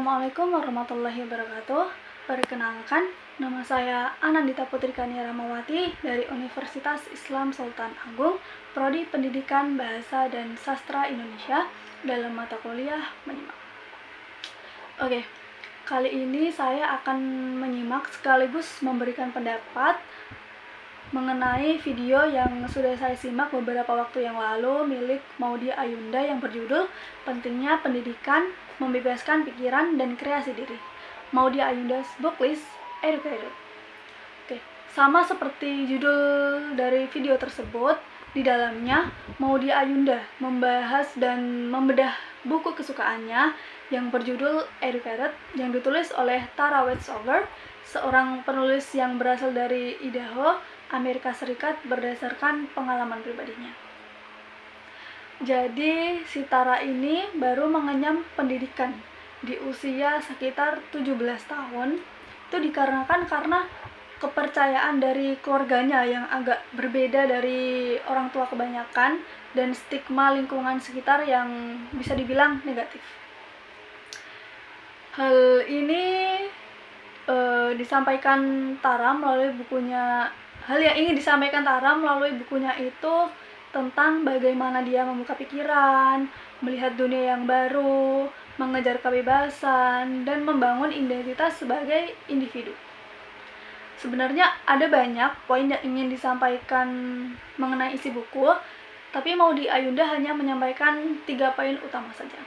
Assalamualaikum warahmatullahi wabarakatuh. Perkenalkan, nama saya Anandita Putri Kania Ramawati dari Universitas Islam Sultan Agung, Prodi Pendidikan Bahasa dan Sastra Indonesia dalam mata kuliah menyimak. Oke, kali ini saya akan menyimak sekaligus memberikan pendapat mengenai video yang sudah saya simak beberapa waktu yang lalu milik Maudy Ayunda yang berjudul Pentingnya Pendidikan Membebaskan Pikiran dan Kreasi Diri. Maudy Ayunda's book list Educated. Oke, sama seperti judul dari video tersebut, di dalamnya Maudy Ayunda membahas dan membedah buku kesukaannya yang berjudul Educated yang ditulis oleh Tara Westover, seorang penulis yang berasal dari Idaho, Amerika Serikat berdasarkan pengalaman pribadinya. Jadi si Tara ini baru mengenyam pendidikan di usia sekitar 17 tahun. Itu dikarenakan karena kepercayaan dari keluarganya yang agak berbeda dari orang tua kebanyakan dan stigma lingkungan sekitar yang bisa dibilang negatif. Hal ini disampaikan Tara melalui bukunya. Hal yang ingin disampaikan Tara melalui bukunya itu tentang bagaimana dia membuka pikiran, melihat dunia yang baru, mengejar kebebasan, dan membangun identitas sebagai individu. Sebenarnya ada banyak poin yang ingin disampaikan mengenai isi buku, tapi Maudy Ayunda hanya menyampaikan 3 poin utama saja.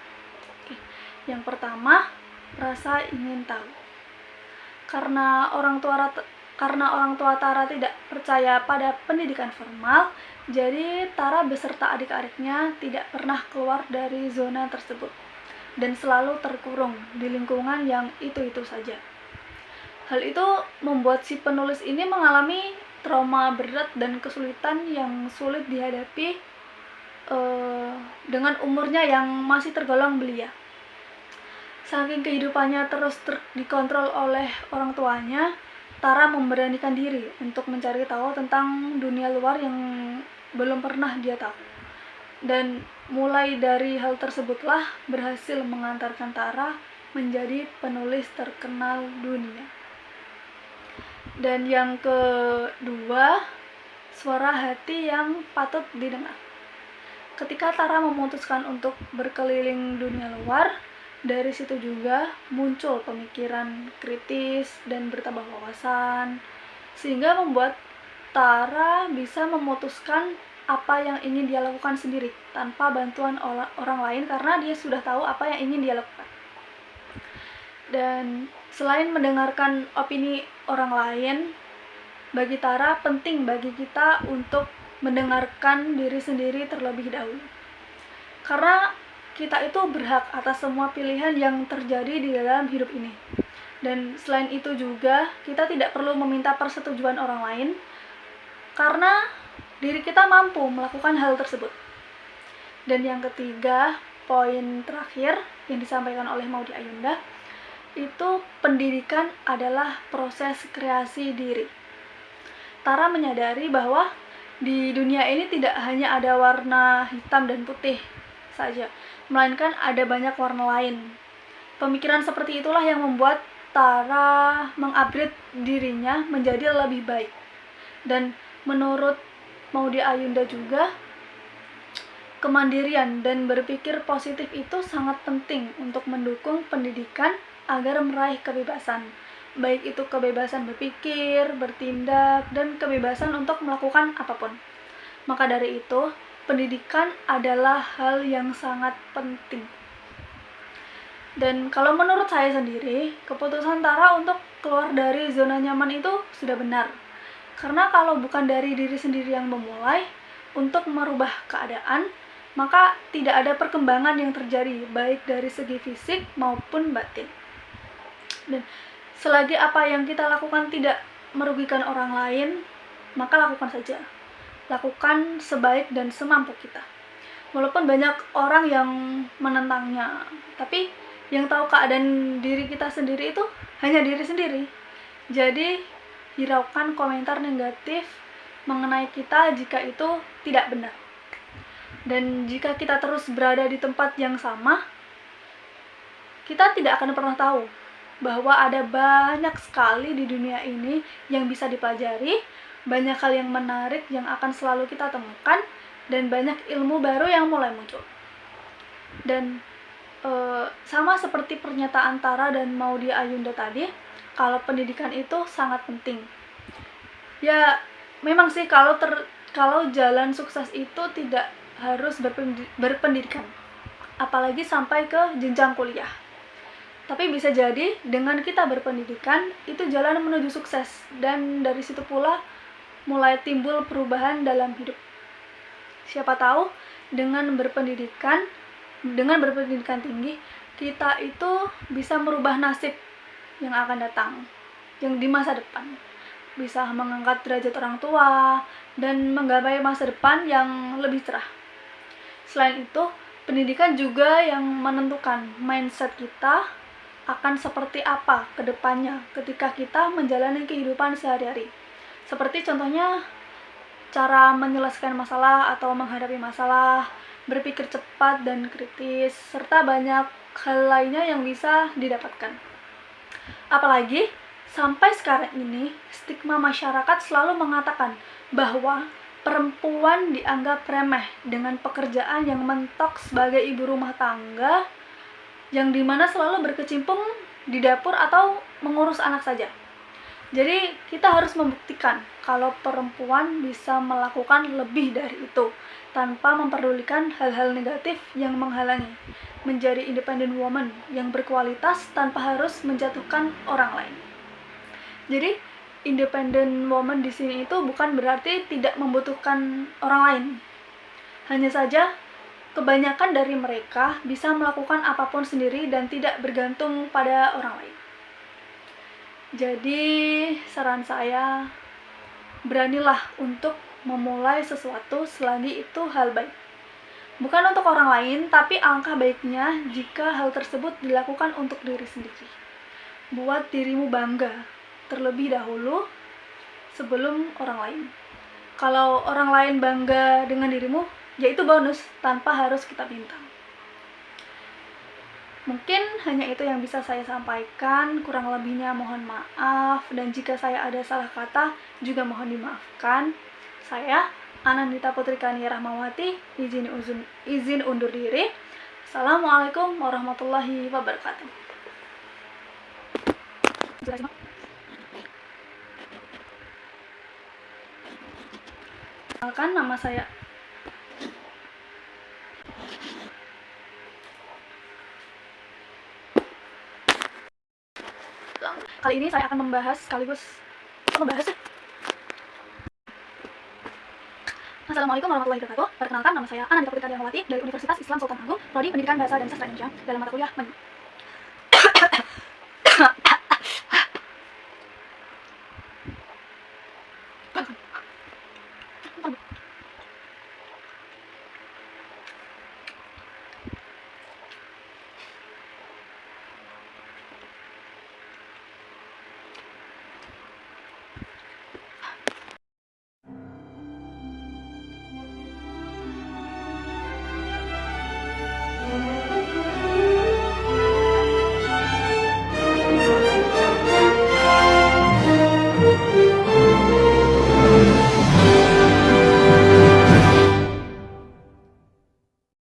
Oke. Yang pertama, rasa ingin tahu. Karena orang tua Tara tidak percaya pada pendidikan formal, jadi Tara beserta adik-adiknya tidak pernah keluar dari zona tersebut dan selalu terkurung di lingkungan yang itu-itu saja. Hal itu membuat si penulis ini mengalami trauma berat dan kesulitan yang sulit dihadapi dengan umurnya yang masih tergolong belia. Saking kehidupannya terus dikontrol oleh orang tuanya, Tara memberanikan diri untuk mencari tahu tentang dunia luar yang belum pernah dia tahu. Dan mulai dari hal tersebutlah berhasil mengantarkan Tara menjadi penulis terkenal dunia. Dan yang kedua, suara hati yang patut didengar. Ketika Tara memutuskan untuk berkeliling dunia luar, dari situ juga muncul pemikiran kritis dan bertambah wawasan, sehingga membuat Tara bisa memutuskan apa yang ingin dia lakukan sendiri tanpa bantuan orang lain karena dia sudah tahu apa yang ingin dia lakukan. Dan selain mendengarkan opini orang lain, bagi Tara penting bagi kita untuk mendengarkan diri sendiri terlebih dahulu. Karena kita itu berhak atas semua pilihan yang terjadi di dalam hidup ini. Dan selain itu juga, kita tidak perlu meminta persetujuan orang lain, karena diri kita mampu melakukan hal tersebut. Dan yang ketiga, poin terakhir yang disampaikan oleh Maudy Ayunda, itu pendidikan adalah proses kreasi diri. Tara menyadari bahwa di dunia ini tidak hanya ada warna hitam dan putih saja, melainkan ada banyak warna lain. Pemikiran seperti itulah yang membuat Tara mengupgrade dirinya menjadi lebih baik. Dan menurut Maudy Ayunda juga, kemandirian dan berpikir positif itu sangat penting untuk mendukung pendidikan agar meraih kebebasan. Baik itu kebebasan berpikir, bertindak, dan kebebasan untuk melakukan apapun. Maka dari itu, pendidikan adalah hal yang sangat penting. Dan kalau menurut saya sendiri, keputusan Tara untuk keluar dari zona nyaman itu sudah benar. Karena kalau bukan dari diri sendiri yang memulai untuk merubah keadaan, maka tidak ada perkembangan yang terjadi, baik dari segi fisik maupun batin. Dan selagi apa yang kita lakukan tidak merugikan orang lain, maka lakukan saja. Lakukan sebaik dan semampu kita. Walaupun banyak orang yang menentangnya, tapi yang tahu keadaan diri kita sendiri itu hanya diri sendiri. Jadi hiraukan komentar negatif mengenai kita jika itu tidak benar. Dan jika kita terus berada di tempat yang sama, kita tidak akan pernah tahu bahwa ada banyak sekali di dunia ini yang bisa dipelajari, banyak hal yang menarik yang akan selalu kita temukan, dan banyak ilmu baru yang mulai muncul. Dan sama seperti pernyataan Tara dan Maudy Ayunda tadi, kalau pendidikan itu sangat penting. Ya, memang sih kalau jalan sukses itu tidak harus berpendidikan, apalagi sampai ke jenjang kuliah. Tapi bisa jadi dengan kita berpendidikan, itu jalan menuju sukses, dan dari situ pula mulai timbul perubahan dalam hidup. Siapa tahu dengan berpendidikan tinggi, kita itu bisa merubah nasib yang akan datang, yang di masa depan. Bisa mengangkat derajat orang tua, dan menggapai masa depan yang lebih cerah. Selain itu, pendidikan juga yang menentukan mindset kita akan seperti apa ke depannya ketika kita menjalani kehidupan sehari-hari. Seperti contohnya, cara menyelesaikan masalah atau menghadapi masalah, berpikir cepat dan kritis, serta banyak hal lainnya yang bisa didapatkan. Apalagi, sampai sekarang ini, stigma masyarakat selalu mengatakan bahwa perempuan dianggap remeh dengan pekerjaan yang mentok sebagai ibu rumah tangga, yang dimana selalu berkecimpung di dapur atau mengurus anak saja. Jadi kita harus membuktikan kalau perempuan bisa melakukan lebih dari itu tanpa memperdulikan hal-hal negatif yang menghalangi menjadi independent woman yang berkualitas tanpa harus menjatuhkan orang lain. Jadi independent woman di sini itu bukan berarti tidak membutuhkan orang lain. Hanya saja kebanyakan dari mereka bisa melakukan apapun sendiri dan tidak bergantung pada orang lain. Jadi saran saya, beranilah untuk memulai sesuatu selagi itu hal baik. Bukan untuk orang lain, tapi alangkah baiknya jika hal tersebut dilakukan untuk diri sendiri. Buat dirimu bangga terlebih dahulu sebelum orang lain. Kalau orang lain bangga dengan dirimu, ya itu bonus tanpa harus kita minta. Mungkin hanya itu yang bisa saya sampaikan, kurang lebihnya mohon maaf, dan jika saya ada salah kata juga mohon dimaafkan. Saya, Anandita Putrikani Rahmawati, izin undur diri. Assalamualaikum warahmatullahi wabarakatuh. Kenalkan, nama saya kali ini saya akan membahas Assalamualaikum warahmatullahi wabarakatuh. Perkenalkan, nama saya Anandita Putrikani Rahmawati dari Universitas Islam Sultan Agung, Prodi Pendidikan Bahasa dan Sastra Indonesia, dalam mata kuliah